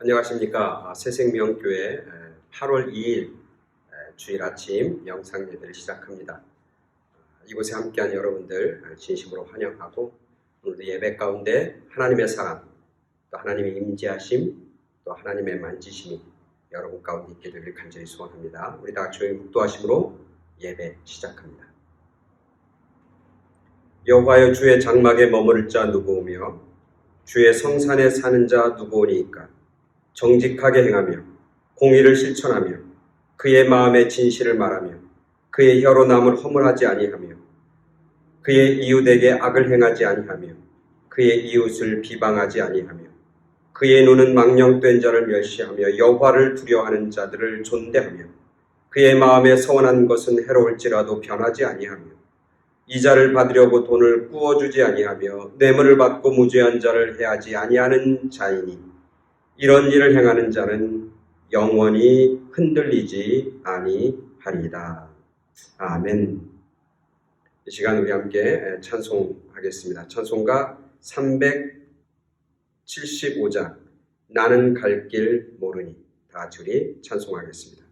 안녕하십니까. 새생명교회 8월 2일 주일 아침 영상 예배를 시작합니다. 이곳에 함께한 여러분들 진심으로 환영하고 오늘도 예배 가운데 하나님의 사랑, 또 하나님의 임재하심, 또 하나님의 만지심이 여러분 가운데 있게 되기를 간절히 소원합니다. 우리 다 조용히 묵도하심으로 예배 시작합니다. 여호와여, 주의 장막에 머무를 자 누구오며 주의 성산에 사는 자 누구오니이까. 정직하게 행하며 공의를 실천하며 그의 마음에 진실을 말하며 그의 혀로 남을 허물하지 아니하며 그의 이웃에게 악을 행하지 아니하며 그의 이웃을 비방하지 아니하며 그의 눈은 망령된 자를 멸시하며 여호와를 두려워하는 자들을 존대하며 그의 마음에 서원한 것은 해로울지라도 변하지 아니하며 이자를 받으려고 돈을 꾸어주지 아니하며 뇌물을 받고 무죄한 자를 해하지 아니하는 자이니 이런 일을 행하는 자는 영원히 흔들리지 아니하리이다. 아멘. 이 시간 우리 함께 찬송하겠습니다. 찬송가 375장 나는 갈 길 모르니. 다 같이 우리 찬송하겠습니다.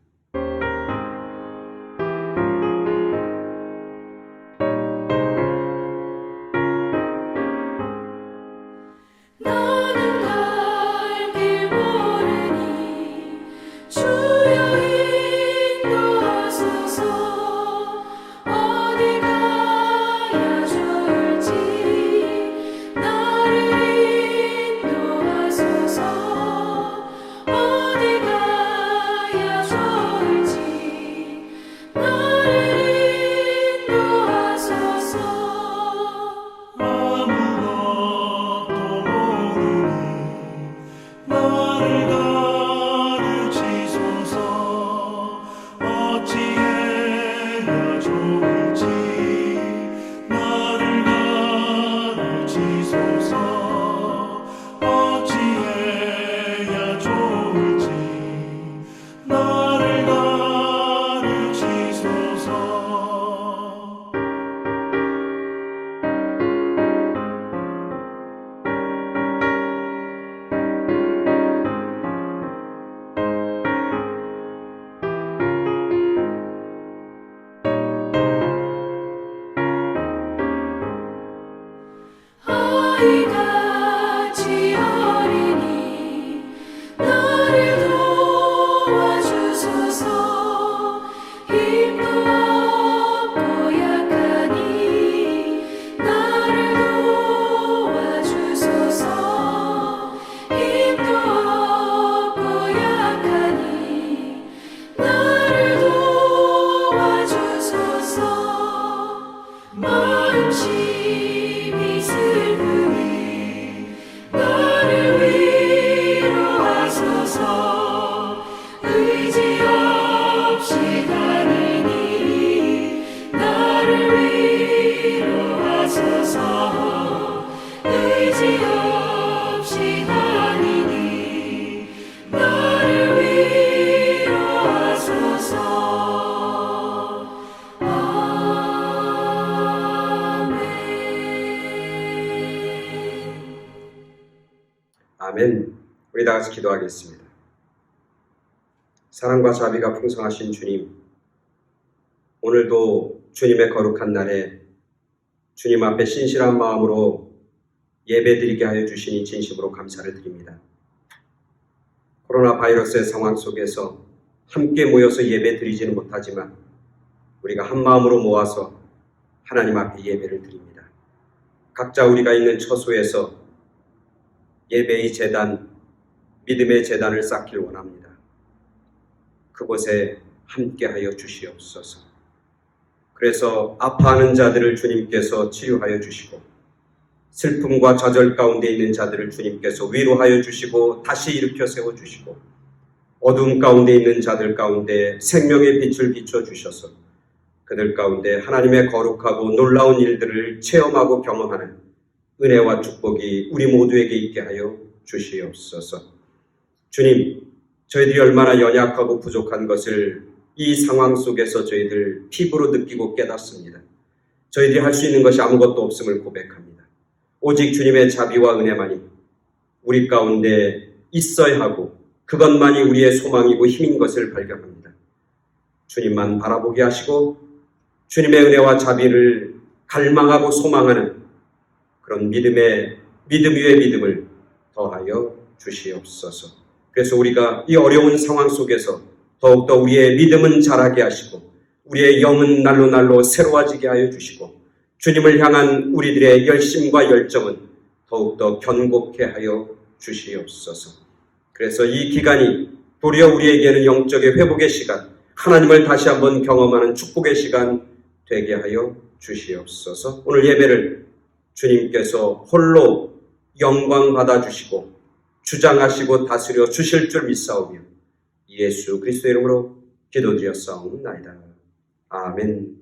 아멘. 우리 다 같이 기도하겠습니다. 사랑과 자비가 풍성하신 주님, 오늘도 주님의 거룩한 날에 주님 앞에 신실한 마음으로 예배드리게 하여 주시니 진심으로 감사를 드립니다. 코로나 바이러스의 상황 속에서 함께 모여서 예배드리지는 못하지만 우리가 한 마음으로 모아서 하나님 앞에 예배를 드립니다. 각자 우리가 있는 처소에서 예배의 제단, 믿음의 제단을 쌓길 원합니다. 그곳에 함께하여 주시옵소서. 그래서 아파하는 자들을 주님께서 치유하여 주시고 슬픔과 좌절 가운데 있는 자들을 주님께서 위로하여 주시고 다시 일으켜 세워주시고 어두움 가운데 있는 자들 가운데 생명의 빛을 비춰주셔서 그들 가운데 하나님의 거룩하고 놀라운 일들을 체험하고 경험하는 은혜와 축복이 우리 모두에게 있게 하여 주시옵소서. 주님, 저희들이 얼마나 연약하고 부족한 것을 이 상황 속에서 저희들 피부로 느끼고 깨닫습니다. 저희들이 할 수 있는 것이 아무것도 없음을 고백합니다. 오직 주님의 자비와 은혜만이 우리 가운데 있어야 하고 그것만이 우리의 소망이고 힘인 것을 발견합니다. 주님만 바라보게 하시고 주님의 은혜와 자비를 갈망하고 소망하는 그런 믿음 위에 믿음을 더하여 주시옵소서. 그래서 우리가 이 어려운 상황 속에서 더욱더 우리의 믿음은 자라게 하시고 우리의 영은 날로 새로워지게 하여 주시고 주님을 향한 우리들의 열심과 열정은 더욱더 견고케 하여 주시옵소서. 그래서 이 기간이 도리어 우리에게는 영적의 회복의 시간, 하나님을 다시 한번 경험하는 축복의 시간 되게 하여 주시옵소서. 오늘 예배를 주님께서 홀로 영광 받아주시고 주장하시고 다스려 주실 줄 믿사오며 예수 그리스도의 이름으로 기도드렸사옵나이다. 아멘.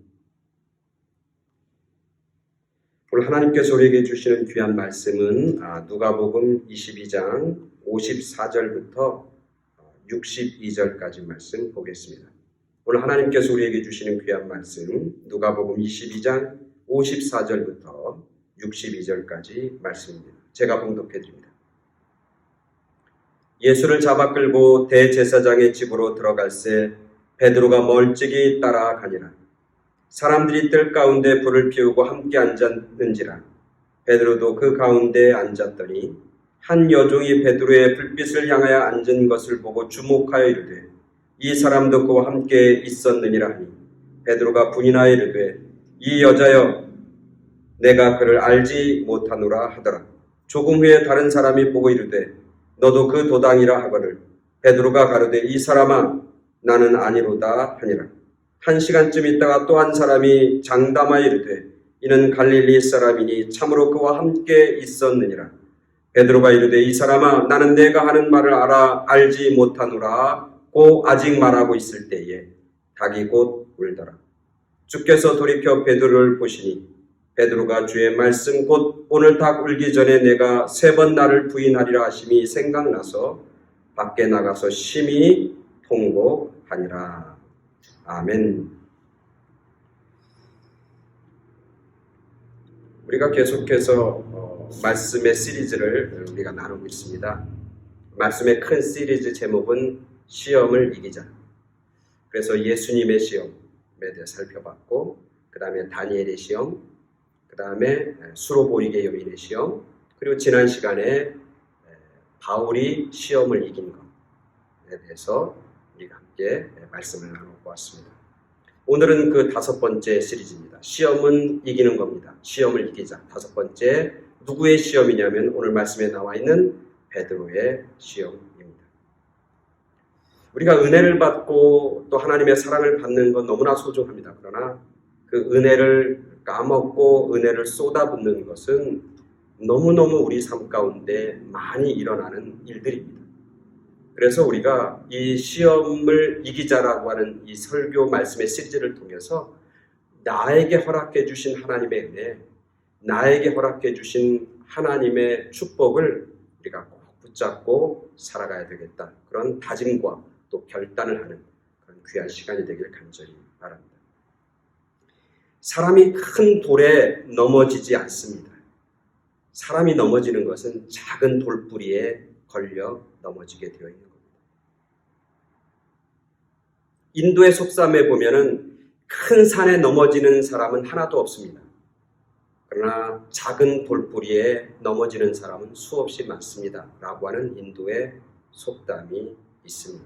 오늘 하나님께서 우리에게 주시는 귀한 말씀은 누가복음 22장 54절부터 62절까지 말씀 보겠습니다. 오늘 하나님께서 우리에게 주시는 귀한 말씀 누가복음 22장 54절부터 62절까지 말씀입니다. 제가 봉독해 드립니다. 예수를 잡아 끌고 대제사장의 집으로 들어갈새 베드로가 멀찍이 따라가니라. 사람들이 뜰 가운데 불을 피우고 함께 앉았는지라. 베드로도 그 가운데에 앉았더니 한 여종이 베드로의 불빛을 향하여 앉은 것을 보고 주목하여 이르되 이 사람도 그와 함께 있었느니라 하니 베드로가 분인하여 이르되 이 여자여 내가 그를 알지 못하노라 하더라. 조금 후에 다른 사람이 보고 이르되 너도 그 도당이라 하거늘 베드로가 가로되 이 사람아 나는 아니로다 하니라. 한 시간쯤 있다가 또 한 사람이 장담하여 이르되 이는 갈릴리 사람이니 참으로 그와 함께 있었느니라. 베드로가 이르되 이 사람아 나는 내가 하는 말을 알지 못하노라고 아직 말하고 있을 때에 닭이 곧 울더라. 주께서 돌이켜 베드로를 보시니 베드로가 주의 말씀 곧 오늘 닭 울기 전에 내가 3번 나를 부인하리라 하심이 생각나서 밖에 나가서 심히 통곡하니라. 아멘. 우리가 계속해서 말씀의 시리즈를 우리가 나누고 있습니다. 말씀의 큰 시리즈 제목은 시험을 이기자. 그래서 예수님의 시험에 대해 살펴봤고 그 다음에 다니엘의 시험, 그 다음에 수로보리게 여인의 시험, 그리고 지난 시간에 바울이 시험을 이긴 것에 대해서 우리가 함께 말씀을 나눠보았습니다. 오늘은 그 5번째 시리즈입니다. 시험은 이기는 겁니다. 시험을 이기자. 5번째 누구의 시험이냐면 오늘 말씀에 나와 있는 베드로의 시험입니다. 우리가 은혜를 받고 또 하나님의 사랑을 받는 건 너무나 소중합니다. 그러나 그 은혜를 까먹고 은혜를 쏟아붓는 것은 너무너무 우리 삶 가운데 많이 일어나는 일들입니다. 그래서 우리가 이 시험을 이기자라고 하는 이 설교 말씀의 시리즈를 통해서 나에게 허락해 주신 하나님의 은혜, 나에게 허락해 주신 하나님의 축복을 우리가 꼭 붙잡고 살아가야 되겠다. 그런 다짐과 또 결단을 하는 그런 귀한 시간이 되길 간절히 바랍니다. 사람이 큰 돌에 넘어지지 않습니다. 사람이 넘어지는 것은 작은 돌뿌리에 걸려 넘어지게 되어 있는 겁니다. 인도의 속담에 보면은 큰 산에 넘어지는 사람은 하나도 없습니다. 그러나 작은 돌뿌리에 넘어지는 사람은 수없이 많습니다. 라고 하는 인도의 속담이 있습니다.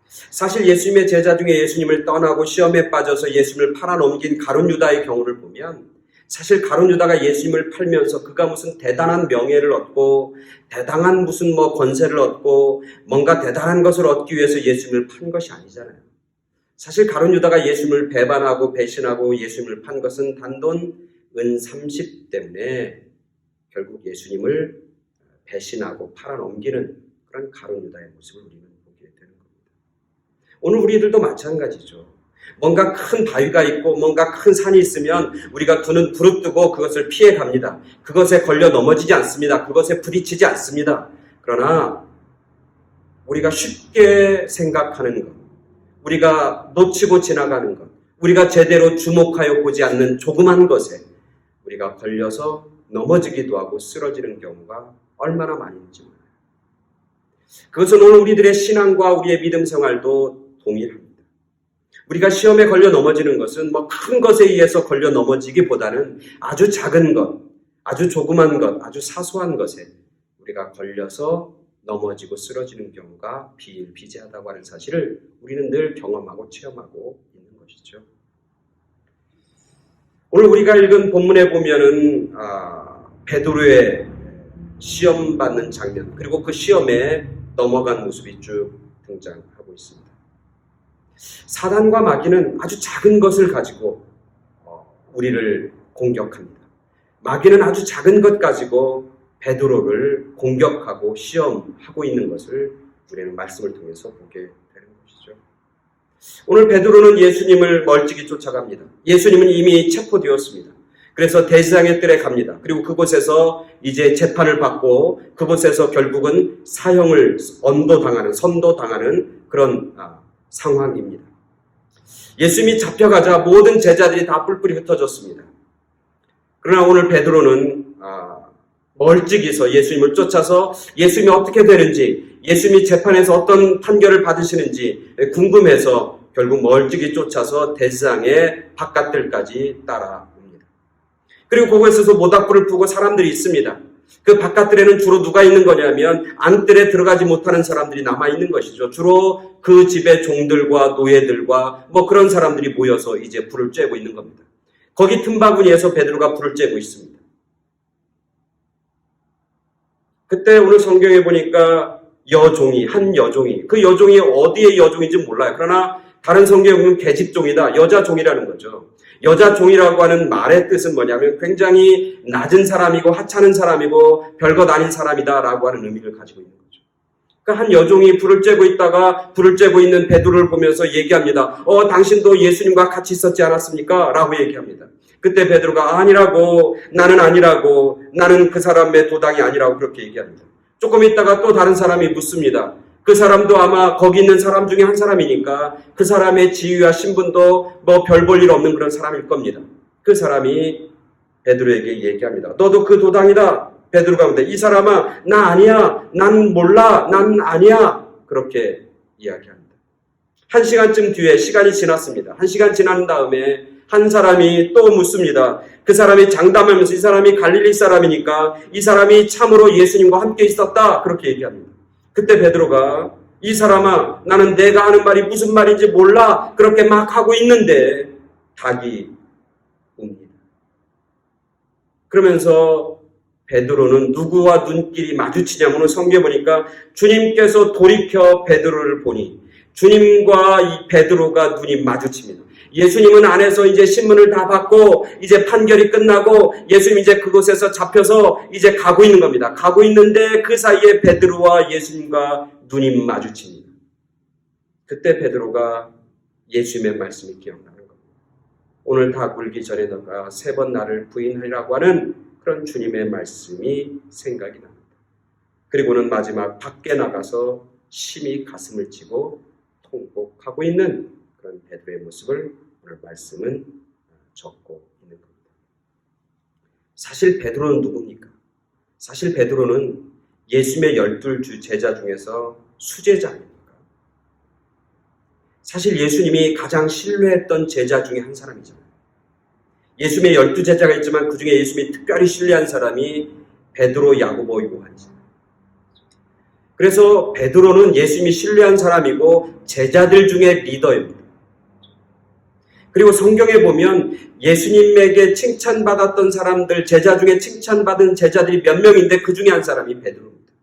사실 예수님의 제자 중에 예수님을 떠나고 시험에 빠져서 예수님을 팔아넘긴 가룟 유다의 경우를 보면 사실 가룟 유다가 예수님을 팔면서 그가 무슨 대단한 명예를 얻고 대단한 무슨 권세를 얻고 뭔가 대단한 것을 얻기 위해서 예수님을 판 것이 아니잖아요. 사실 가룟 유다가 예수님을 배반하고 배신하고 예수님을 판 것은 단돈 은 30 때문에 결국 예수님을 배신하고 팔아넘기는 그런 가룟 유다의 모습을 우리는 보게 되는 겁니다. 오늘 우리들도 마찬가지죠. 뭔가 큰 바위가 있고 뭔가 큰 산이 있으면 우리가 두 눈 부릅뜨고 그것을 피해 갑니다. 그것에 걸려 넘어지지 않습니다. 그것에 부딪히지 않습니다. 그러나 우리가 쉽게 생각하는 것, 우리가 놓치고 지나가는 것, 우리가 제대로 주목하여 보지 않는 조그만 것에 우리가 걸려서 넘어지기도 하고 쓰러지는 경우가 얼마나 많은지 몰라요. 그것은 오늘 우리들의 신앙과 우리의 믿음 생활도 동일합니다. 우리가 시험에 걸려 넘어지는 것은 큰 것에 의해서 걸려 넘어지기보다는 아주 작은 것, 아주 조그만 것, 아주 사소한 것에 우리가 걸려서 넘어지고 쓰러지는 경우가 비일비재하다고 하는 사실을 우리는 늘 경험하고 체험하고 있는 것이죠. 오늘 우리가 읽은 본문에 보면은 베드로의 시험 받는 장면, 그리고 그 시험에 넘어간 모습이 쭉 등장하고 있습니다. 사단과 마귀는 아주 작은 것을 가지고 우리를 공격합니다. 마귀는 아주 작은 것 가지고 베드로를 공격하고 시험하고 있는 것을 우리는 말씀을 통해서 보게 되는 것이죠. 오늘 베드로는 예수님을 멀찍이 쫓아갑니다. 예수님은 이미 체포되었습니다. 그래서 대제사장의 뜰에 갑니다. 그리고 그곳에서 이제 재판을 받고 그곳에서 결국은 사형을 선도당하는 그런 상황입니다. 예수님이 잡혀가자 모든 제자들이 다 뿔뿔이 흩어졌습니다. 그러나 오늘 베드로는 멀찍이서 예수님을 쫓아서 예수님이 어떻게 되는지, 예수님이 재판에서 어떤 판결을 받으시는지 궁금해서 결국 멀찍이 쫓아서 대제사장의 바깥들까지 따라옵니다. 그리고 그곳에서 모닥불을 푸고 사람들이 있습니다. 그 바깥들에는 주로 누가 있는 거냐면 안뜰에 들어가지 못하는 사람들이 남아있는 것이죠. 주로 그 집의 종들과 노예들과 그런 사람들이 모여서 이제 불을 쬐고 있는 겁니다. 거기 틈바구니에서 베드로가 불을 쬐고 있습니다. 그때 오늘 성경에 보니까 한 여종이, 그 여종이 어디의 여종인지 몰라요. 그러나 다른 성경에 보면 계집종이다, 여자종이라는 거죠. 여자종이라고 하는 말의 뜻은 뭐냐면 굉장히 낮은 사람이고 하찮은 사람이고 별것 아닌 사람이다라고 하는 의미를 가지고 있는 거죠. 그러니까 한 여종이 불을 쬐고 있다가 불을 쬐고 있는 베드로를 보면서 얘기합니다. 당신도 예수님과 같이 있었지 않았습니까? 라고 얘기합니다. 그때 베드로가 아니라고, 나는 그 사람의 도당이 아니라고 그렇게 얘기합니다. 조금 있다가 또 다른 사람이 묻습니다. 그 사람도 아마 거기 있는 사람 중에 한 사람이니까 그 사람의 지위와 신분도 별 볼 일 없는 그런 사람일 겁니다. 그 사람이 베드로에게 얘기합니다. 너도 그 도당이다. 베드로가 근데 이 사람아, 나 아니야. 난 몰라. 난 아니야. 그렇게 이야기합니다. 1시간쯤 뒤에 시간이 지났습니다. 1시간 지난 다음에 한 사람이 또 묻습니다. 그 사람이 장담하면서 이 사람이 갈릴리 사람이니까 이 사람이 참으로 예수님과 함께 있었다. 그렇게 얘기합니다. 그때 베드로가 이 사람아, 나는 내가 하는 말이 무슨 말인지 몰라. 그렇게 막 하고 있는데 닭이 웁니다. 그러면서 베드로는 누구와 눈길이 마주치냐면 오늘 성경에 보니까 주님께서 돌이켜 베드로를 보니 주님과 이 베드로가 눈이 마주칩니다. 예수님은 안에서 이제 신문을 다 받고 이제 판결이 끝나고 예수님 이제 그곳에서 잡혀서 이제 가고 있는 겁니다. 가고 있는데 그 사이에 베드로와 예수님과 눈이 마주칩니다. 그때 베드로가 예수님의 말씀이 기억나는 겁니다. 오늘 다 굴기 전에 너가 3번 나를 부인하리라고 하는 그런 주님의 말씀이 생각이 납니다. 그리고는 마지막 밖에 나가서 심히 가슴을 치고 통곡하고 있는 그런 베드로의 모습을 오늘 말씀은 적고 있는 겁니다. 사실 베드로는 누굽니까? 사실 베드로는 예수님의 12 제자 중에서 수제자 아닙니까? 사실 예수님이 가장 신뢰했던 제자 중에 한 사람이잖아요. 예수님의 12제자가 있지만 그 중에 예수님이 특별히 신뢰한 사람이 베드로, 야고보, 요한이잖아요. 그래서 베드로는 예수님이 신뢰한 사람이고 제자들 중에 리더입니다. 그리고 성경에 보면 예수님에게 칭찬받았던 사람들, 제자 중에 칭찬받은 제자들이 몇 명인데 그 중에 한 사람이 베드로입니다.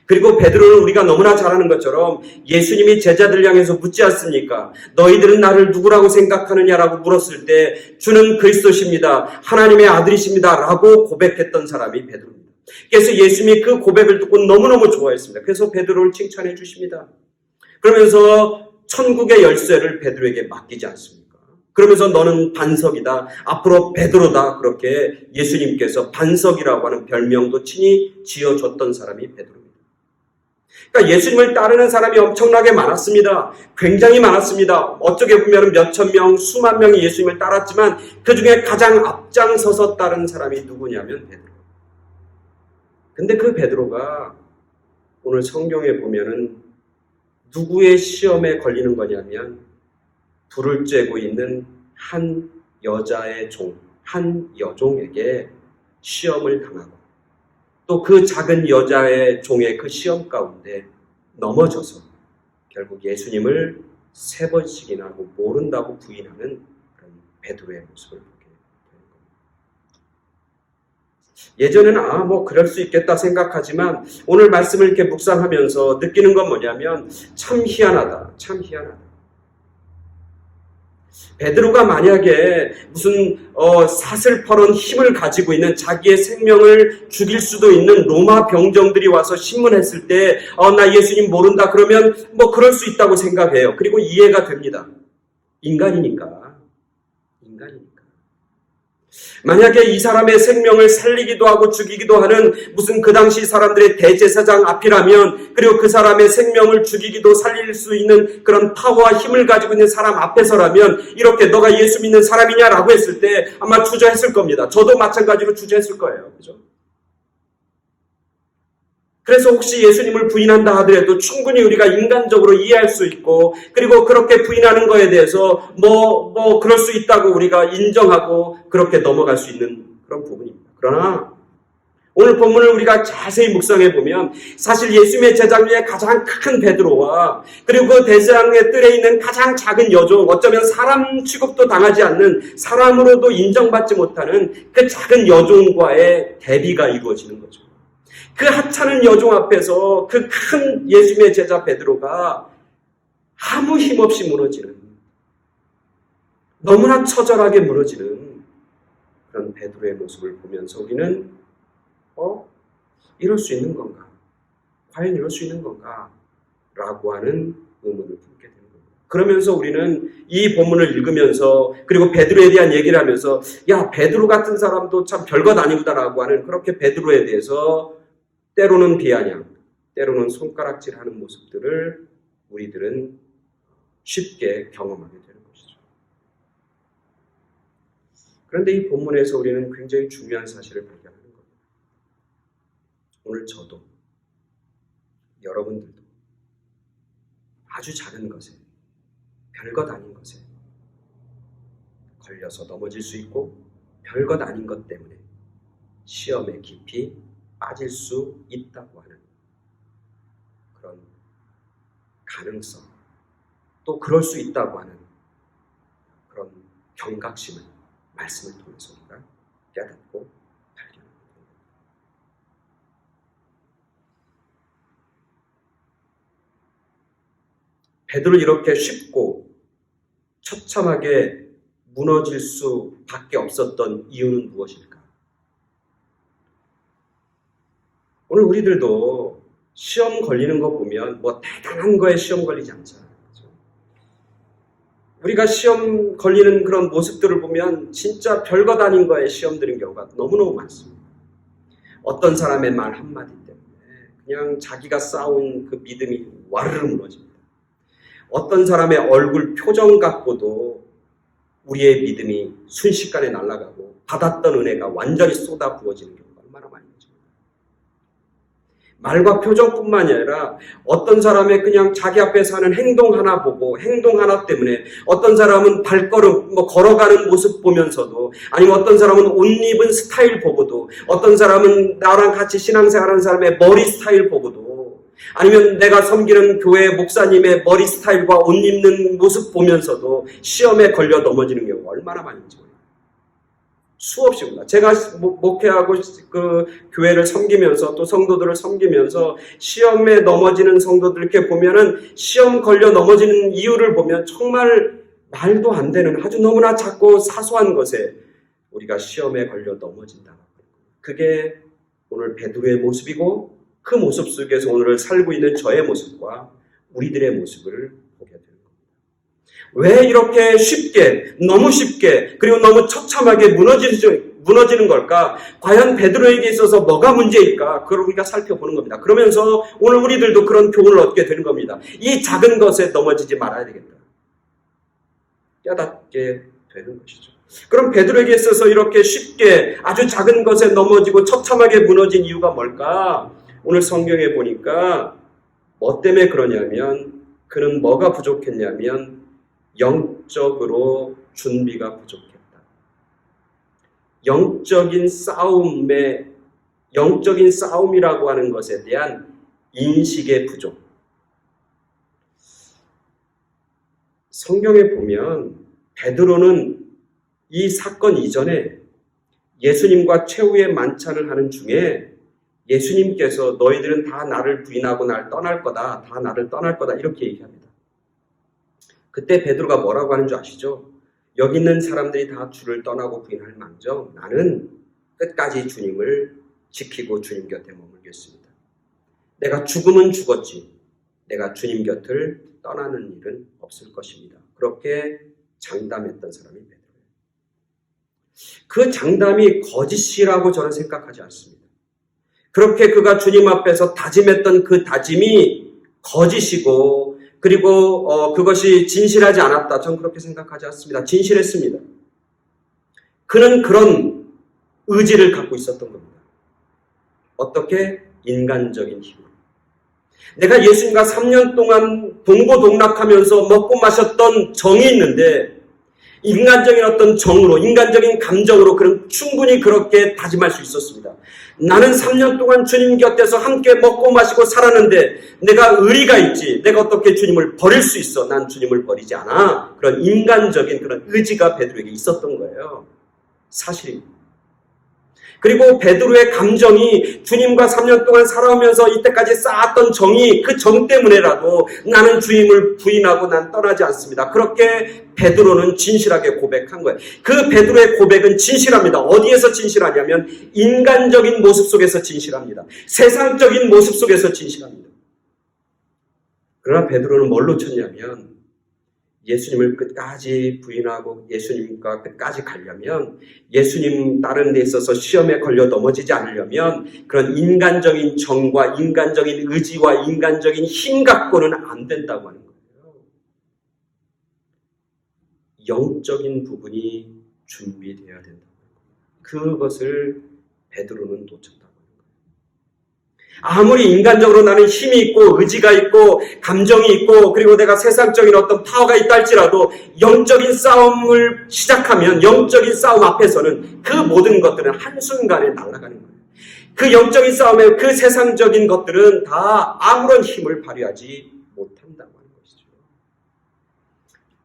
그리고 베드로는 우리가 너무나 잘 아는 것처럼 예수님이 제자들 향해서 묻지 않습니까? 너희들은 나를 누구라고 생각하느냐라고 물었을 때 주는 그리스도십니다. 하나님의 아들이십니다. 라고 고백했던 사람이 베드로입니다. 그래서 예수님이 그 고백을 듣고 너무너무 좋아했습니다. 그래서 베드로를 칭찬해 주십니다. 그러면서 천국의 열쇠를 베드로에게 맡기지 않습니까? 그러면서 너는 반석이다. 앞으로 베드로다. 그렇게 예수님께서 반석이라고 하는 별명도 친히 지어줬던 사람이 베드로입니다. 그러니까 예수님을 따르는 사람이 엄청나게 많았습니다. 굉장히 많았습니다. 어쩌게 보면 몇천 명, 수만 명이 예수님을 따랐지만 그 중에 가장 앞장서서 따른 사람이 누구냐면 베드로. 근데 그 베드로가 오늘 성경에 보면은 누구의 시험에 걸리는 거냐면 불을 쬐고 있는 한 여자의 한 여종에게 시험을 당하고 또 그 작은 여자의 종의 그 시험 가운데 넘어져서 결국 예수님을 3번씩이나 모른다고 부인하는 그런 베드로의 모습을 보게 되는 겁니다. 예전에는 그럴 수 있겠다 생각하지만 오늘 말씀을 이렇게 묵상하면서 느끼는 건 뭐냐면 참 희한하다. 베드로가 만약에 무슨 사슬퍼런 힘을 가지고 있는 자기의 생명을 죽일 수도 있는 로마 병정들이 와서 신문했을 때 나 예수님 모른다 그러면 그럴 수 있다고 생각해요. 그리고 이해가 됩니다. 인간이니까. 만약에 이 사람의 생명을 살리기도 하고 죽이기도 하는 무슨 그 당시 사람들의 대제사장 앞이라면, 그리고 그 사람의 생명을 죽이기도 살릴 수 있는 그런 파워와 힘을 가지고 있는 사람 앞에서라면 이렇게 너가 예수 믿는 사람이냐라고 했을 때 아마 주저했을 겁니다. 저도 마찬가지로 주저했을 거예요. 그죠? 그래서 혹시 예수님을 부인한다 하더라도 충분히 우리가 인간적으로 이해할 수 있고, 그리고 그렇게 부인하는 거에 대해서 그럴 수 있다고 우리가 인정하고 그렇게 넘어갈 수 있는 그런 부분입니다. 그러나 오늘 본문을 우리가 자세히 묵상해 보면 사실 예수님의 제자 중에 가장 큰 베드로와 그리고 그 대장의 뜰에 있는 가장 작은 여종, 어쩌면 사람 취급도 당하지 않는, 사람으로도 인정받지 못하는 그 작은 여종과의 대비가 이루어지는 거죠. 그 하찮은 여종 앞에서 그 큰 예수님의 제자 베드로가 아무 힘없이 무너지는, 너무나 처절하게 무너지는 그런 베드로의 모습을 보면서 우리는 이럴 수 있는 건가? 과연 이럴 수 있는 건가? 라고 하는 의문을 품게 되는 겁니다. 그러면서 우리는 이 본문을 읽으면서 그리고 베드로에 대한 얘기를 하면서 베드로 같은 사람도 참 별것 아니구나라고 하는 그렇게 베드로에 대해서 때로는 비아냥, 때로는 손가락질하는 모습들을 우리들은 쉽게 경험하게 되는 것이죠. 그런데 이 본문에서 우리는 굉장히 중요한 사실을 발견하는 겁니다. 오늘 저도, 여러분들도 아주 작은 것에, 별것 아닌 것에 걸려서 넘어질 수 있고, 별것 아닌 것 때문에 시험에 깊이 빠질 수 있다고 하는 그런 가능성, 또 그럴 수 있다고 하는 그런 경각심을 말씀을 통해서 우리가 깨닫고 발견합니다. 베드로 이렇게 쉽고 처참하게 무너질 수밖에 없었던 이유는 무엇일까? 오늘 우리들도 시험 걸리는 거 보면 대단한 거에 시험 걸리지 않잖아요. 그렇죠? 우리가 시험 걸리는 그런 모습들을 보면 진짜 별것 아닌 거에 시험 드는 경우가 너무너무 많습니다. 어떤 사람의 말 한마디 때문에 그냥 자기가 쌓은 그 믿음이 와르르 무너집니다. 어떤 사람의 얼굴 표정 갖고도 우리의 믿음이 순식간에 날아가고 받았던 은혜가 완전히 쏟아 부어지는 경우가 얼마나 많이 있죠. 말과 표정뿐만이 아니라 어떤 사람의 그냥 자기 앞에서 하는 행동 하나 보고, 행동 하나 때문에 어떤 사람은 발걸음 걸어가는 모습 보면서도, 아니면 어떤 사람은 옷 입은 스타일 보고도, 어떤 사람은 나랑 같이 신앙생활하는 사람의 머리 스타일 보고도, 아니면 내가 섬기는 교회 목사님의 머리 스타일과 옷 입는 모습 보면서도 시험에 걸려 넘어지는 경우가 얼마나 많은지 수없이구나. 제가 목회하고 그 교회를 섬기면서 또 성도들을 섬기면서 시험에 넘어지는 성도들 이렇게 보면은 시험 걸려 넘어지는 이유를 보면 정말 말도 안 되는 아주 너무나 작고 사소한 것에 우리가 시험에 걸려 넘어진다. 그게 오늘 베드로의 모습이고, 그 모습 속에서 오늘을 살고 있는 저의 모습과 우리들의 모습을 보게 됩니다. 왜 이렇게 쉽게, 너무 쉽게, 그리고 너무 처참하게 무너지는 걸까? 과연 베드로에게 있어서 뭐가 문제일까? 그걸 우리가 살펴보는 겁니다. 그러면서 오늘 우리들도 그런 교훈을 얻게 되는 겁니다. 이 작은 것에 넘어지지 말아야 되겠다. 깨닫게 되는 것이죠. 그럼 베드로에게 있어서 이렇게 쉽게 아주 작은 것에 넘어지고 처참하게 무너진 이유가 뭘까? 오늘 성경에 보니까 뭐 때문에 그러냐면 그는 뭐가 부족했냐면 영적으로 준비가 부족했다. 영적인 싸움이라고 하는 것에 대한 인식의 부족. 성경에 보면 베드로는 이 사건 이전에 예수님과 최후의 만찬을 하는 중에 예수님께서 너희들은 다 나를 부인하고 날 떠날 거다. 다 나를 떠날 거다. 이렇게 얘기합니다. 그때 베드로가 뭐라고 하는 줄 아시죠? 여기 있는 사람들이 다 주를 떠나고 부인할 망정 나는 끝까지 주님을 지키고 주님 곁에 머물겠습니다. 내가 죽으면 죽었지 내가 주님 곁을 떠나는 일은 없을 것입니다. 그렇게 장담했던 사람이 베드로예요. 그 장담이 거짓이라고 저는 생각하지 않습니다. 그렇게 그가 주님 앞에서 다짐했던 그 다짐이 거짓이고 그리고 그것이 진실하지 않았다. 저는 그렇게 생각하지 않습니다. 진실했습니다. 그는 그런 의지를 갖고 있었던 겁니다. 어떻게? 인간적인 힘으로. 내가 예수님과 3년 동안 동고동락하면서 먹고 마셨던 정이 있는데 인간적인 어떤 정으로, 인간적인 감정으로 그는 충분히 그렇게 다짐할 수 있었습니다. 나는 3년 동안 주님 곁에서 함께 먹고 마시고 살았는데 내가 의리가 있지. 내가 어떻게 주님을 버릴 수 있어. 난 주님을 버리지 않아. 그런 인간적인 그런 의지가 베드로에게 있었던 거예요. 사실입니다. 그리고 베드로의 감정이 주님과 3년 동안 살아오면서 이때까지 쌓았던 정이 그 정 때문에라도 나는 주님을 부인하고 난 떠나지 않습니다. 그렇게 베드로는 진실하게 고백한 거예요. 그 베드로의 고백은 진실합니다. 어디에서 진실하냐면 인간적인 모습 속에서 진실합니다. 세상적인 모습 속에서 진실합니다. 그러나 베드로는 뭘 놓쳤냐면 예수님을 끝까지 부인하고 예수님과 끝까지 가려면 예수님 다른 데 있어서 시험에 걸려 넘어지지 않으려면 그런 인간적인 정과 인간적인 의지와 인간적인 힘 갖고는 안 된다고 하는 거예요. 영적인 부분이 준비되어야 된다고 하는 거예요. 그것을 베드로는 놓쳤다고 하는 거예요. 아무리 인간적으로 나는 힘이 있고 의지가 있고 감정이 있고 그리고 내가 세상적인 어떤 파워가 있다 할지라도 영적인 싸움을 시작하면 영적인 싸움 앞에서는 그 모든 것들은 한순간에 날아가는 거예요. 그 영적인 싸움에 그 세상적인 것들은 다 아무런 힘을 발휘하지 못한다고 하는 것이죠.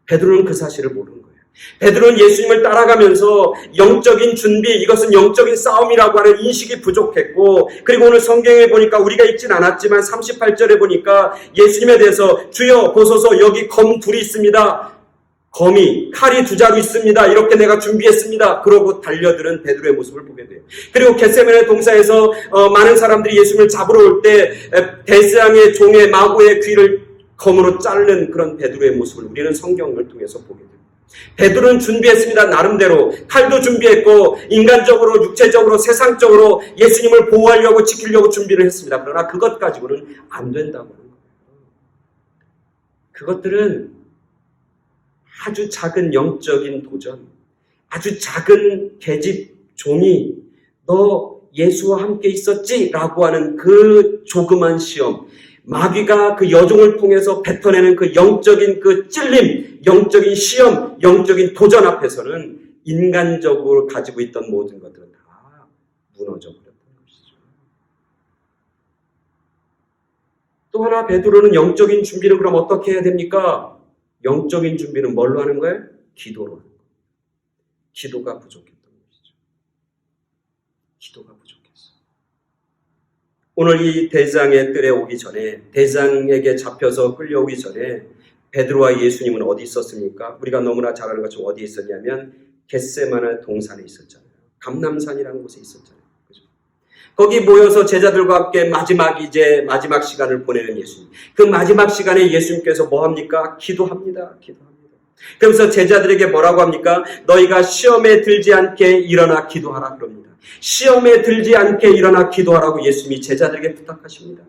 베드로는 그 사실을 모르는 거예요. 베드로는 예수님을 따라가면서 영적인 준비, 이것은 영적인 싸움이라고 하는 인식이 부족했고 그리고 오늘 성경에 보니까 우리가 읽진 않았지만 38절에 보니까 예수님에 대해서 주여 보소서 여기 검 둘이 있습니다. 칼이 2자루 있습니다. 이렇게 내가 준비했습니다. 그러고 달려드는 베드로의 모습을 보게 돼요. 그리고 겟세마네 동산에서 많은 사람들이 예수님을 잡으러 올 때 대장의 종의 마구의 귀를 검으로 자르는 그런 베드로의 모습을 우리는 성경을 통해서 보게 돼요. 베드로는 준비했습니다. 나름대로 칼도 준비했고 인간적으로 육체적으로 세상적으로 예수님을 보호하려고 지키려고 준비를 했습니다. 그러나 그것 가지고는 안 된다고 하는 거예요. 그것들은 아주 작은 영적인 도전, 아주 작은 계집 종이 너 예수와 함께 있었지? 라고 하는 그 조그만 시험, 마귀가 그 여종을 통해서 뱉어내는 그 영적인 그 찔림, 영적인 시험, 영적인 도전 앞에서는 인간적으로 가지고 있던 모든 것들은 다 무너져 버렸던 것이죠. 또 하나 베드로는 영적인 준비를 그럼 어떻게 해야 됩니까? 영적인 준비는 뭘로 하는 거예요? 기도로 하는 거예요. 기도가 부족했던 것이죠. 기도가 부족했어요. 오늘 이 대장의 뜰에 오기 전에 대장에게 잡혀서 끌려오기 전에 베드로와 예수님은 어디 있었습니까? 우리가 너무나 잘 아는 것처럼 어디에 있었냐면 겟세마네 동산에 있었잖아요. 감람산이라는 곳에 있었잖아요. 그죠? 거기 모여서 제자들과 함께 마지막 시간을 보내는 예수님. 그 마지막 시간에 예수님께서 뭐 합니까? 기도합니다. 그러면서 제자들에게 뭐라고 합니까? 너희가 시험에 들지 않게 일어나 기도하라 그럽니다. 시험에 들지 않게 일어나 기도하라고 예수님이 제자들에게 부탁하십니다.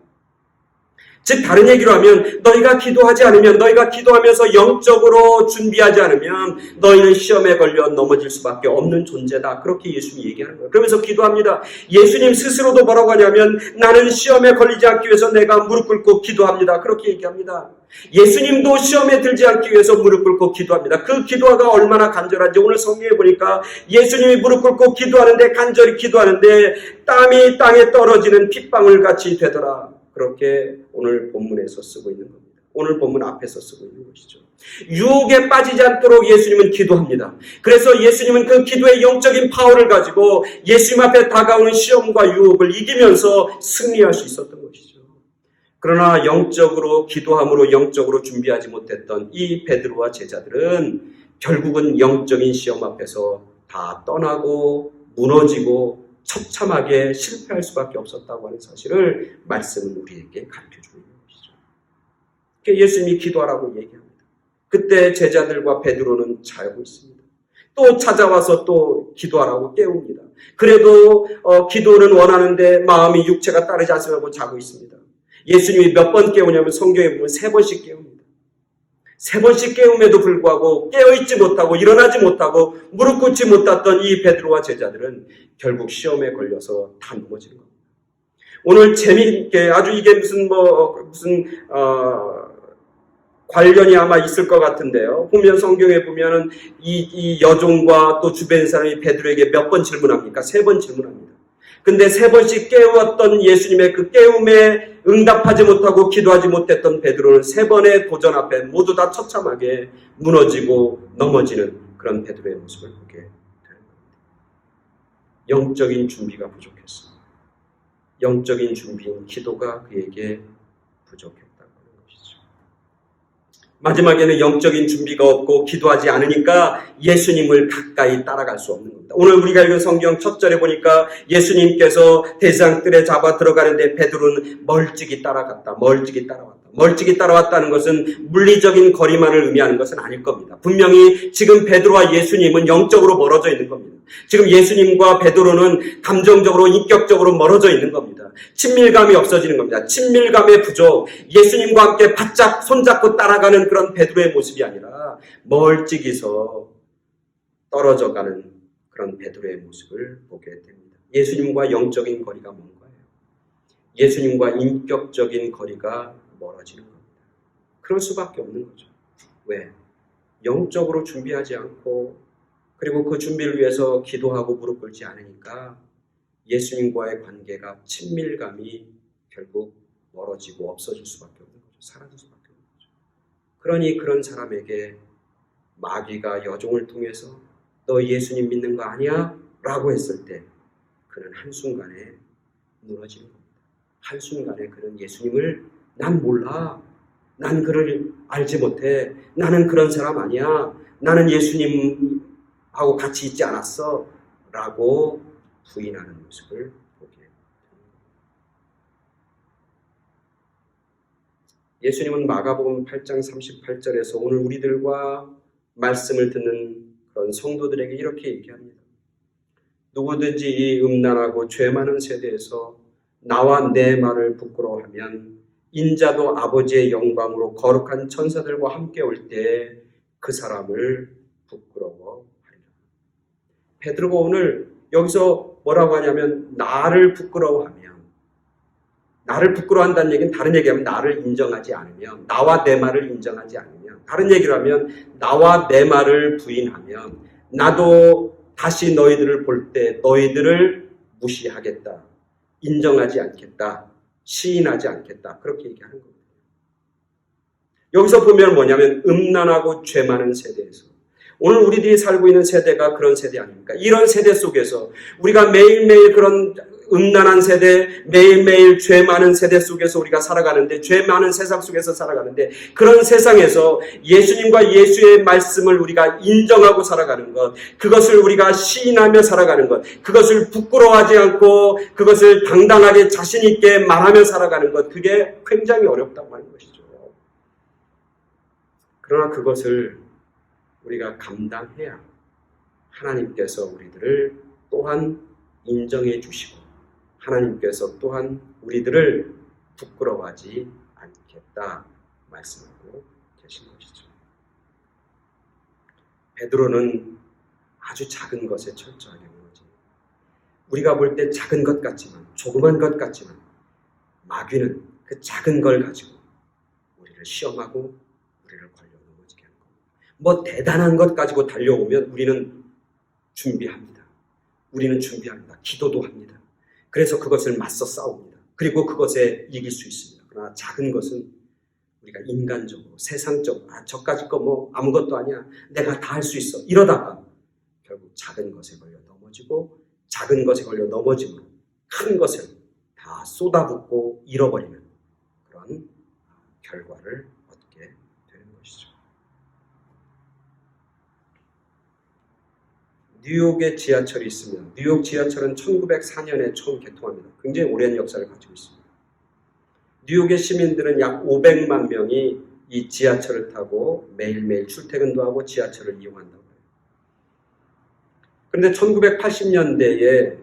즉 다른 얘기로 하면 너희가 기도하지 않으면, 너희가 기도하면서 영적으로 준비하지 않으면 너희는 시험에 걸려 넘어질 수밖에 없는 존재다. 그렇게 예수님이 얘기하는 거예요. 그러면서 기도합니다. 예수님 스스로도 뭐라고 하냐면 나는 시험에 걸리지 않기 위해서 내가 무릎 꿇고 기도합니다. 그렇게 얘기합니다. 예수님도 시험에 들지 않기 위해서 무릎 꿇고 기도합니다. 그 기도가 얼마나 간절한지 오늘 성경에 보니까 예수님이 무릎 꿇고 기도하는데, 간절히 기도하는데 땀이 땅에 떨어지는 핏방울 같이 되더라. 그렇게 오늘 본문에서 쓰고 있는 겁니다. 오늘 본문 앞에서 쓰고 있는 것이죠. 유혹에 빠지지 않도록 예수님은 기도합니다. 그래서 예수님은 그 기도의 영적인 파워를 가지고 예수님 앞에 다가오는 시험과 유혹을 이기면서 승리할 수 있었던 것이죠. 그러나 영적으로 기도함으로 영적으로 준비하지 못했던 이 베드로와 제자들은 결국은 영적인 시험 앞에서 다 떠나고 무너지고 처참하게 실패할 수밖에 없었다고 하는 사실을 말씀은 우리에게 가르쳐주고 있는 것이죠. 예수님이 기도하라고 얘기합니다. 그때 제자들과 베드로는 자고 있습니다. 또 찾아와서 또 기도하라고 깨웁니다. 그래도 기도는 원하는데 마음이 육체가 따르지 않으려고 자고 있습니다. 예수님이 몇 번 깨우냐면 성경에 보면 3번씩 깨웁니다. 3번씩 깨움에도 불구하고 깨어있지 못하고 일어나지 못하고 무릎 꿇지 못했던 이 베드로와 제자들은 결국 시험에 걸려서 다 넘어지는 겁니다. 오늘 재미있게 아주 이게 무슨 관련이 아마 있을 것 같은데요. 보면 성경에 보면은 이 여종과 또 주변 사람이 베드로에게 몇 번 질문합니까? 3번 질문합니다. 근데 3번씩 깨웠던 예수님의 그 깨움에 응답하지 못하고 기도하지 못했던 베드로는 3번의 도전 앞에 모두 다 처참하게 무너지고 넘어지는 그런 베드로의 모습을 보게 되는 겁니다. 영적인 준비가 부족했습니다. 영적인 준비인 기도가 그에게 부족했다고 하는 것이죠. 마지막에는 영적인 준비가 없고 기도하지 않으니까 예수님을 가까이 따라갈 수 없는 겁니다. 오늘 우리가 읽은 성경 첫 절에 보니까 예수님께서 대장뜰에 잡아 들어가는데 베드로는 멀찍이 따라갔다. 멀찍이 따라왔다. 멀찍이 따라왔다는 것은 물리적인 거리만을 의미하는 것은 아닐 겁니다. 분명히 지금 베드로와 예수님은 영적으로 멀어져 있는 겁니다. 지금 예수님과 베드로는 감정적으로 인격적으로 멀어져 있는 겁니다. 친밀감이 없어지는 겁니다. 친밀감의 부족, 예수님과 함께 바짝 손잡고 따라가는 그런 베드로의 모습이 아니라 멀찍이서 떨어져가는 그런 베드로의 모습을 보게 됩니다. 예수님과 영적인 거리가 먼 거예요. 예수님과 인격적인 거리가 멀어지는 겁니다. 그럴 수밖에 없는 거죠. 왜? 영적으로 준비하지 않고 그리고 그 준비를 위해서 기도하고 무릎 꿇지 않으니까 예수님과의 관계가 친밀감이 결국 멀어지고 없어질 수밖에 없는 거죠. 사라질 수밖에 없는 거죠. 그러니 그런 사람에게 마귀가 여종을 통해서 너 예수님 믿는 거 아니야? 라고 했을 때 그는 한순간에 무너지는 겁니다. 한순간에 그는 예수님을 난 몰라. 난 그를 알지 못해. 나는 그런 사람 아니야. 나는 예수님하고 같이 있지 않았어. 라고 부인하는 모습을 보게 됩니다. 예수님은 마가복음 8장 38절에서 오늘 우리들과 말씀을 듣는 그런 성도들에게 이렇게 얘기합니다. 누구든지 이 음란하고 죄 많은 세대에서 나와 내 말을 부끄러워하면 인자도 아버지의 영광으로 거룩한 천사들과 함께 올 때 그 사람을 부끄러워하리라. 베드로가 오늘 여기서 뭐라고 하냐면 나를 부끄러워하면, 나를 부끄러워한다는 얘기는 다른 얘기하면 나를 인정하지 않으면, 나와 내 말을 인정하지 않으면, 다른 얘기를 하면 나와 내 말을 부인하면 나도 다시 너희들을 볼 때 너희들을 무시하겠다, 인정하지 않겠다, 시인하지 않겠다, 그렇게 얘기하는 겁니다. 여기서 보면 뭐냐면 음란하고 죄 많은 세대에서, 오늘 우리들이 살고 있는 세대가 그런 세대 아닙니까? 이런 세대 속에서 우리가 매일매일 그런 음란한 세대, 매일매일 죄 많은 세대 속에서 우리가 살아가는데, 죄 많은 세상 속에서 살아가는데, 그런 세상에서 예수님과 예수의 말씀을 우리가 인정하고 살아가는 것, 그것을 우리가 시인하며 살아가는 것, 그것을 부끄러워하지 않고 그것을 당당하게 자신 있게 말하며 살아가는 것, 그게 굉장히 어렵다고 하는 것이죠. 그러나 그것을 우리가 감당해야 하나님께서 우리들을 또한 인정해 주시고 하나님께서 또한 우리들을 부끄러워하지 않겠다 말씀하고 계신 것이죠. 베드로는 아주 작은 것에 철저하게 무너집니다. 우리가 볼 때 작은 것 같지만, 조그만 것 같지만 마귀는 그 작은 걸 가지고 우리를 시험하고 우리를 걸려 넘어지게 하는 겁니다. 뭐 대단한 것 가지고 달려오면 우리는 준비합니다. 우리는 준비합니다. 기도도 합니다. 그래서 그것을 맞서 싸웁니다. 그리고 그것에 이길 수 있습니다. 그러나 작은 것은 우리가 인간적으로, 세상적으로 저까짓 거 뭐 아무것도 아니야. 내가 다 할 수 있어. 이러다가 결국 작은 것에 걸려 넘어지고 작은 것에 걸려 넘어짐으로 큰 것을 다 쏟아붓고 잃어버리는 그런 결과를 얻게 되는 것이죠. 뉴욕에 지하철이 있으면 뉴욕 지하철은 1904년에 처음 개통합니다. 굉장히 오랜 역사를 가지고 있습니다. 뉴욕의 시민들은 약 500만 명이 이 지하철을 타고 매일매일 출퇴근도 하고 지하철을 이용한다고 해요. 그런데 1980년대에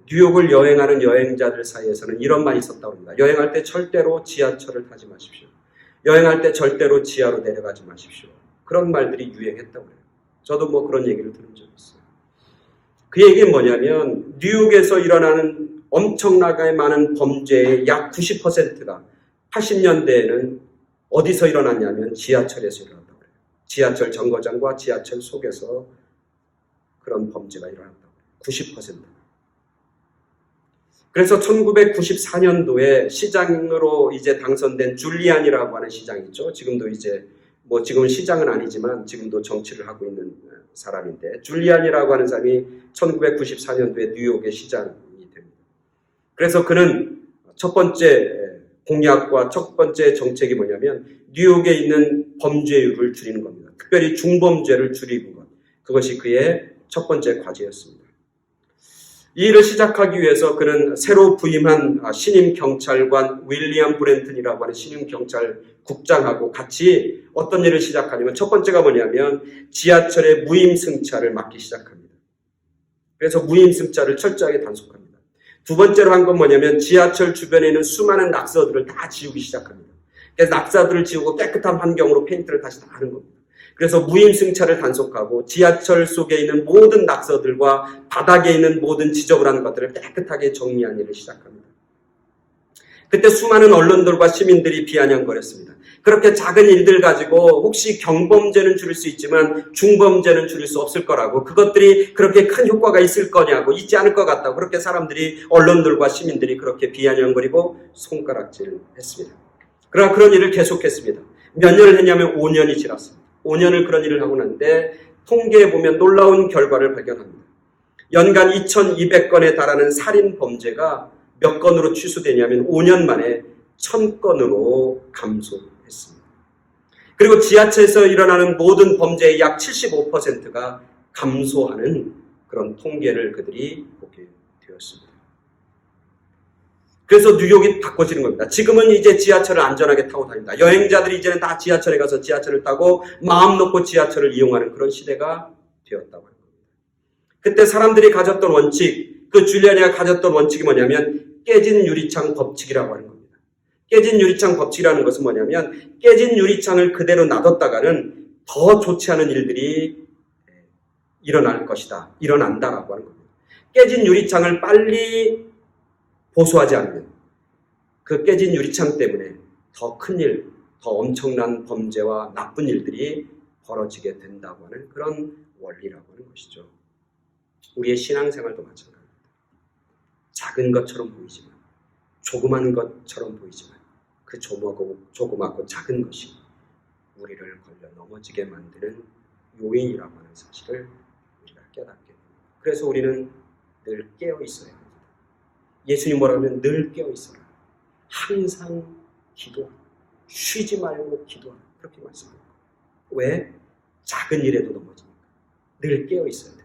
뉴욕을 여행하는 여행자들 사이에서는 이런 말이 있었다고 합니다. 여행할 때 절대로 지하철을 타지 마십시오. 여행할 때 절대로 지하로 내려가지 마십시오. 그런 말들이 유행했다고 해요. 저도 뭐 그런 얘기를 들은 적이 있어요. 그 얘기는 뭐냐면 뉴욕에서 일어나는 엄청나게 많은 범죄의 약 90%가 80년대에는 어디서 일어났냐면 지하철에서 일어났다고 해요. 지하철 정거장과 지하철 속에서 그런 범죄가 일어났다고 해요. 90%. 그래서 1994년도에 시장으로 이제 당선된 줄리안이라고 하는 시장이 있죠. 지금도 이제 뭐 지금은 시장은 아니지만 지금도 정치를 하고 있는 사람인데 줄리안이라고 하는 사람이 1994년도에 뉴욕의 시장이 됩니다. 그래서 그는 첫 번째 공약과 첫 번째 정책이 뭐냐면 뉴욕에 있는 범죄율을 줄이는 겁니다. 특별히 중범죄를 줄이는 것. 그것이 그의 첫 번째 과제였습니다. 이 일을 시작하기 위해서 그는 새로 부임한 신임 경찰관 윌리엄 브렌튼이라고 하는 신임 경찰 국장하고 같이 어떤 일을 시작하냐면 첫 번째가 뭐냐면 지하철의 무임승차를 막기 시작합니다. 그래서 무임승차를 철저하게 단속합니다. 두 번째로 한 건 뭐냐면 지하철 주변에 있는 수많은 낙서들을 다 지우기 시작합니다. 그래서 낙서들을 지우고 깨끗한 환경으로 페인트를 다시 다 하는 겁니다. 그래서 무임승차를 단속하고 지하철 속에 있는 모든 낙서들과 바닥에 있는 모든 지저분한 것들을 깨끗하게 정리하는 일을 시작합니다. 그때 수많은 언론들과 시민들이 비아냥거렸습니다. 그렇게 작은 일들 가지고 혹시 경범죄는 줄일 수 있지만 중범죄는 줄일 수 없을 거라고, 그것들이 그렇게 큰 효과가 있을 거냐고, 있지 않을 것 같다고, 그렇게 사람들이, 언론들과 시민들이 그렇게 비아냥거리고 손가락질을 했습니다. 그러나 그런 일을 계속했습니다. 몇 년을 했냐면 5년이 지났습니다. 5년을 그런 일을 하고 났는데 통계에 보면 놀라운 결과를 발견합니다. 연간 2200건에 달하는 살인 범죄가 몇 건으로 취소되냐면 5년 만에 1000건으로 감소했습니다. 그리고 지하철에서 일어나는 모든 범죄의 약 75%가 감소하는 그런 통계를 그들이 보게 되었습니다. 그래서 뉴욕이 바꿔지는 겁니다. 지금은 이제 지하철을 안전하게 타고 다닙니다. 여행자들이 이제는 다 지하철에 가서 지하철을 타고 마음 놓고 지하철을 이용하는 그런 시대가 되었다고 합니다. 그때 사람들이 가졌던 원칙, 그 줄리안이가 가졌던 원칙이 뭐냐면 깨진 유리창 법칙이라고 하는 겁니다. 깨진 유리창 법칙이라는 것은 뭐냐면 깨진 유리창을 그대로 놔뒀다가는 더 좋지 않은 일들이 일어날 것이다, 일어난다라고 하는 겁니다. 깨진 유리창을 빨리 보수하지 않으면 그 깨진 유리창 때문에 더 큰 일, 더 엄청난 범죄와 나쁜 일들이 벌어지게 된다고 하는 그런 원리라고 하는 것이죠. 우리의 신앙생활도 마찬가지입니다. 작은 것처럼 보이지만, 조그만 것처럼 보이지만 그 조그맣고 작은 것이 우리를 걸려 넘어지게 만드는 요인이라고 하는 사실을 우리가 깨닫게 됩니다. 그래서 우리는 늘 깨어 있어야 합니다. 예수님 뭐라고 하면 늘 깨어 있어라. 항상 기도하라. 쉬지 말고 기도하라. 그렇게 말씀합니다. 왜? 작은 일에도 넘어지니까. 늘 깨어 있어야 돼요.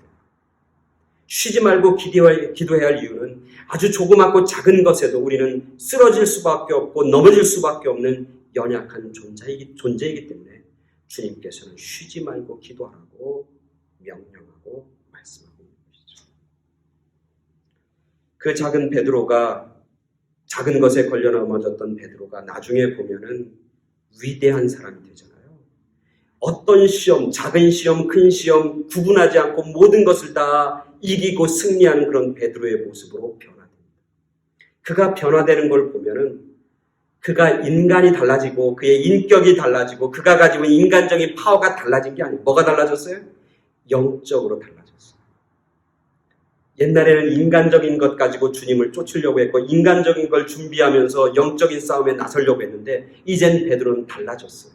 쉬지 말고 기도해야 할 이유는 아주 조그맣고 작은 것에도 우리는 쓰러질 수밖에 없고 넘어질 수밖에 없는 연약한 존재이기 때문에 주님께서는 쉬지 말고 기도하라고 명령하고 말씀하고 있는 것이죠. 그 작은 베드로가 작은 것에 걸려 넘어졌던 베드로가 나중에 보면은 위대한 사람이 되잖아요. 어떤 시험, 작은 시험, 큰 시험 구분하지 않고 모든 것을 다 이기고 승리하는 그런 베드로의 모습으로 변화됩니다. 그가 변화되는 걸 보면은 그가 인간이 달라지고 그의 인격이 달라지고 그가 가지고 있는 인간적인 파워가 달라진 게 아니에요. 뭐가 달라졌어요? 영적으로 달라졌어요. 옛날에는 인간적인 것 가지고 주님을 쫓으려고 했고 인간적인 걸 준비하면서 영적인 싸움에 나서려고 했는데 이젠 베드로는 달라졌어요.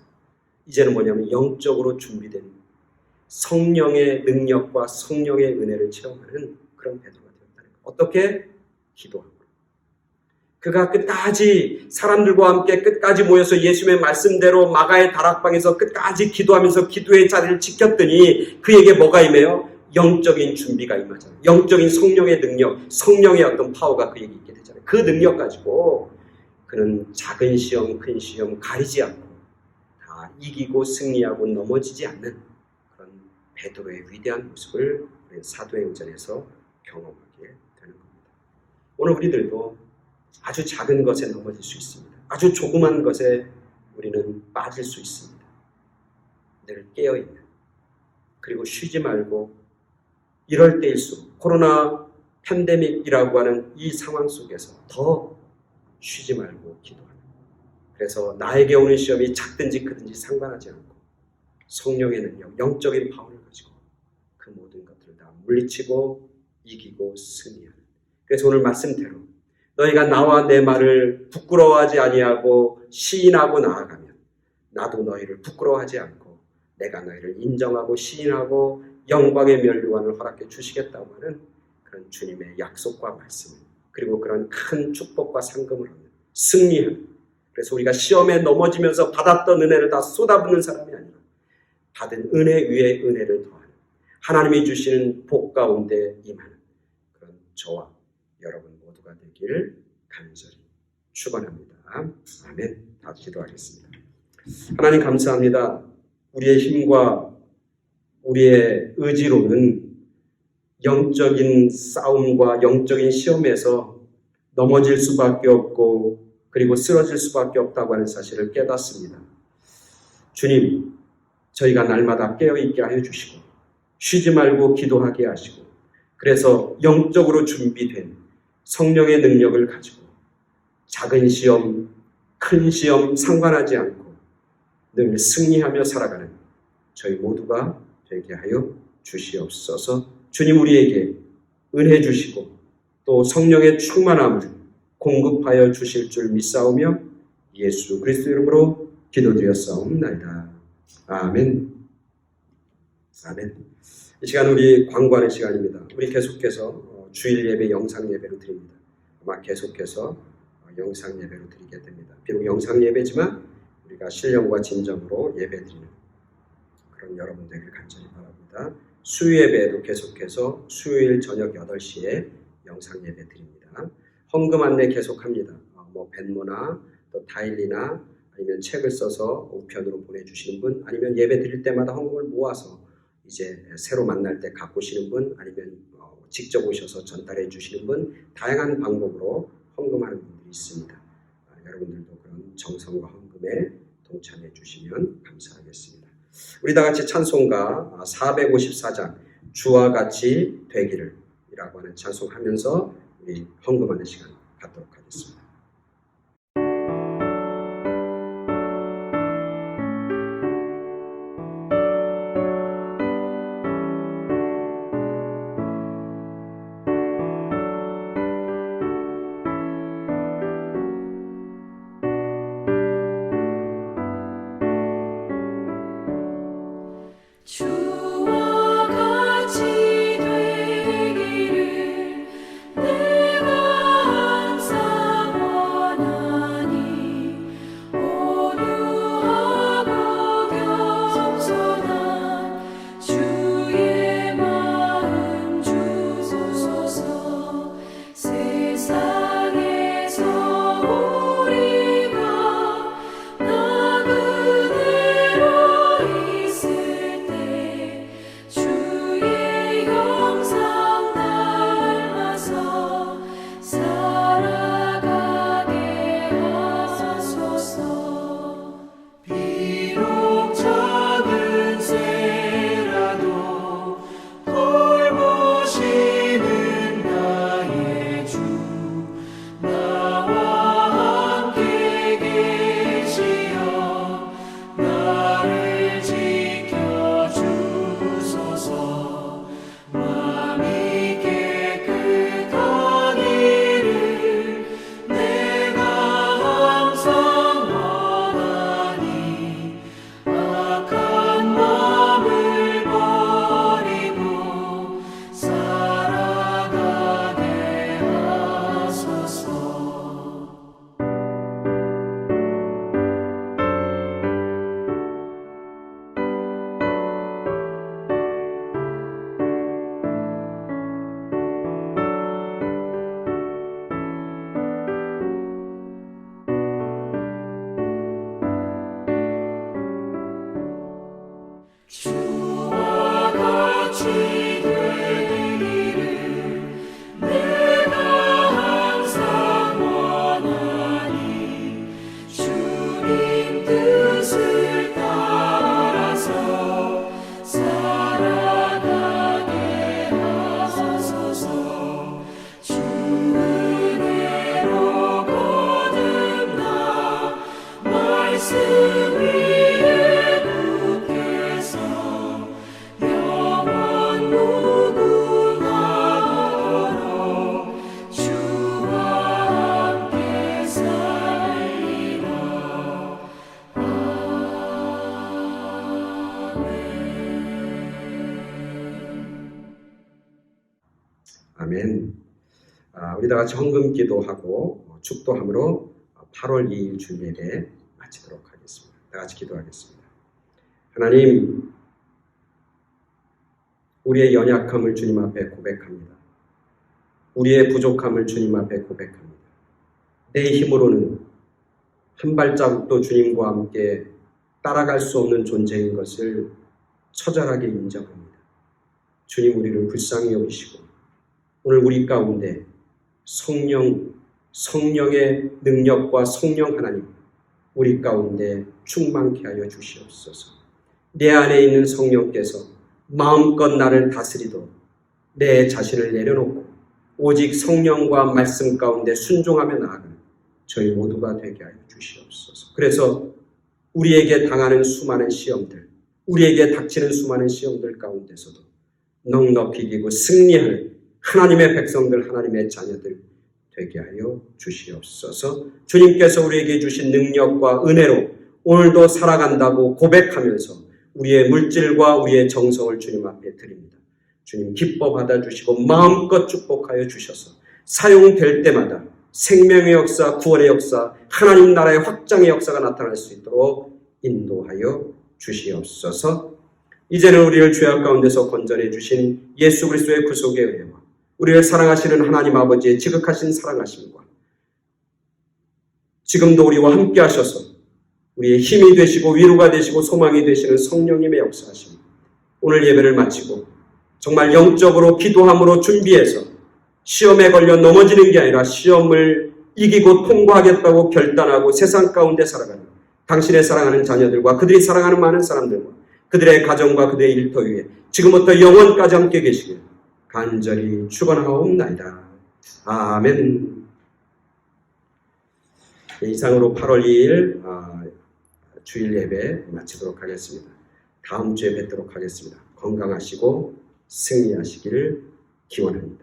이제는 뭐냐면 영적으로 준비된 성령의 능력과 성령의 은혜를 체험하는 그런 베드로가 되었다는 거예요. 어떻게? 기도하고. 그가 끝까지 사람들과 함께 끝까지 모여서 예수님의 말씀대로 마가의 다락방에서 끝까지 기도하면서 기도의 자리를 지켰더니 그에게 뭐가 임해요? 영적인 준비가 임하잖아요. 영적인 성령의 능력, 성령의 어떤 파워가 그에게 있게 되잖아요. 그 능력 가지고 그는 작은 시험, 큰 시험 가리지 않고 다 이기고 승리하고 넘어지지 않는 그런 베드로의 위대한 모습을 사도행전에서 경험하게 되는 겁니다. 오늘 우리들도 아주 작은 것에 넘어질 수 있습니다. 아주 조그만 것에 우리는 빠질 수 있습니다. 늘 깨어있는, 그리고 쉬지 말고 이럴 때일수록 코로나 팬데믹이라고 하는 이 상황 속에서 더 쉬지 말고 기도하는. 그래서 나에게 오는 시험이 작든지 크든지 상관하지 않고 성령의 능력, 영적인 파워를 가지고 그 모든 것들을 다 물리치고 이기고 승리하는. 그래서 오늘 말씀대로 너희가 나와 내 말을 부끄러워하지 아니하고 시인하고 나아가면 나도 너희를 부끄러워하지 않고 내가 너희를 인정하고 시인하고 영광의 면류관을 허락해 주시겠다고 하는 그런 주님의 약속과 말씀, 그리고 그런 큰 축복과 상금을 얻는 승리하는. 그래서 우리가 시험에 넘어지면서 받았던 은혜를 다 쏟아붓는 사람이 아니라 받은 은혜 위에 은혜를 더하는, 하나님이 주시는 복 가운데 임하는 그런 저와 여러분 모두가 되길 간절히 축원합니다. 아멘. 다 기도하겠습니다. 하나님 감사합니다. 우리의 힘과 우리의 의지로는 영적인 싸움과 영적인 시험에서 넘어질 수밖에 없고 그리고 쓰러질 수밖에 없다고 하는 사실을 깨닫습니다. 주님, 저희가 날마다 깨어있게 하여 주시고 쉬지 말고 기도하게 하시고 그래서 영적으로 준비된 성령의 능력을 가지고 작은 시험, 큰 시험 상관하지 않고 늘 승리하며 살아가는 저희 모두가 되게 하여 주시옵소서. 주님, 우리에게 은혜 주시고 또 성령의 충만함을 공급하여 주실 줄 믿사오며 예수 그리스도 이름으로 기도드렸사옵나이다. 아멘. 아멘. 이 시간 우리 광고하는 시간입니다. 우리 계속해서 주일 예배 영상 예배로 드립니다. 아마 계속해서 영상 예배로 드리게 됩니다. 비록 영상 예배지만 우리가 신령과 진정으로 예배 드리는 그런 여러분 되길 간절히 바랍니다. 수요 예배에도 계속해서 수요일 저녁 8시에 영상 예배 드립니다. 헌금 안내 계속합니다. 벤모나 또 타일리나 아니면 책을 써서 우편으로 보내주시는 분, 아니면 예배 드릴 때마다 헌금을 모아서 이제 새로 만날 때 가꾸시는 분, 아니면 직접 오셔서 전달해 주시는 분, 다양한 방법으로 헌금하는 분들이 있습니다. 여러분들도 그런 정성과 헌금에 동참해 주시면 감사하겠습니다. 우리 다 같이 찬송가 454장 주와 같이 되기를 이라고 하는 찬송하면서 우리 헌금하는 시간 갖도록 하겠습니다. 주와 같이 되기를 내가 항상 예수 위에 굳게서 영원 무궁하도록 주와 함께 살리라. 아멘. 우리 다 같이 헌금 기도하고 축도함으로 8월 2일 주일 예배 마치도록 하겠습니다. 다 같이 기도하겠습니다. 하나님, 우리의 연약함을 주님 앞에 고백합니다. 우리의 부족함을 주님 앞에 고백합니다. 내 힘으로는 한 발자국도 주님과 함께 따라갈 수 없는 존재인 것을 처절하게 인정합니다. 주님, 우리를 불쌍히 여기시고 오늘 우리 가운데 성령의 능력과 성령 하나님 우리 가운데 충만케 하여 주시옵소서. 내 안에 있는 성령께서 마음껏 나를 다스리도록 내 자신을 내려놓고 오직 성령과 말씀 가운데 순종하며 나아가는 저희 모두가 되게 하여 주시옵소서. 그래서 우리에게 당하는 수많은 시험들, 우리에게 닥치는 수많은 시험들 가운데서도 넉넉히 이기고 승리하는 하나님의 백성들, 하나님의 자녀들 되게 하여 주시옵소서. 주님께서 우리에게 주신 능력과 은혜로 오늘도 살아간다고 고백하면서 우리의 물질과 우리의 정성을 주님 앞에 드립니다. 주님 기뻐 받아주시고 마음껏 축복하여 주셔서 사용될 때마다 생명의 역사, 구원의 역사, 하나님 나라의 확장의 역사가 나타날 수 있도록 인도하여 주시옵소서. 이제는 우리를 죄악 가운데서 건져내 주신 예수 그리스도의 구속의 은혜와 우리를 사랑하시는 하나님 아버지의 지극하신 사랑하심과 지금도 우리와 함께 하셔서 우리의 힘이 되시고 위로가 되시고 소망이 되시는 성령님의 역사하심, 오늘 예배를 마치고 정말 영적으로 기도함으로 준비해서 시험에 걸려 넘어지는 게 아니라 시험을 이기고 통과하겠다고 결단하고 세상 가운데 살아가는 당신의 사랑하는 자녀들과 그들이 사랑하는 많은 사람들과 그들의 가정과 그들의 일터 위에 지금부터 영원까지 함께 계시길 간절히 축원하옵나이다. 아멘. 이상으로 8월 2일 주일 예배 마치도록 하겠습니다. 다음 주에 뵙도록 하겠습니다. 건강하시고 승리하시기를 기원합니다.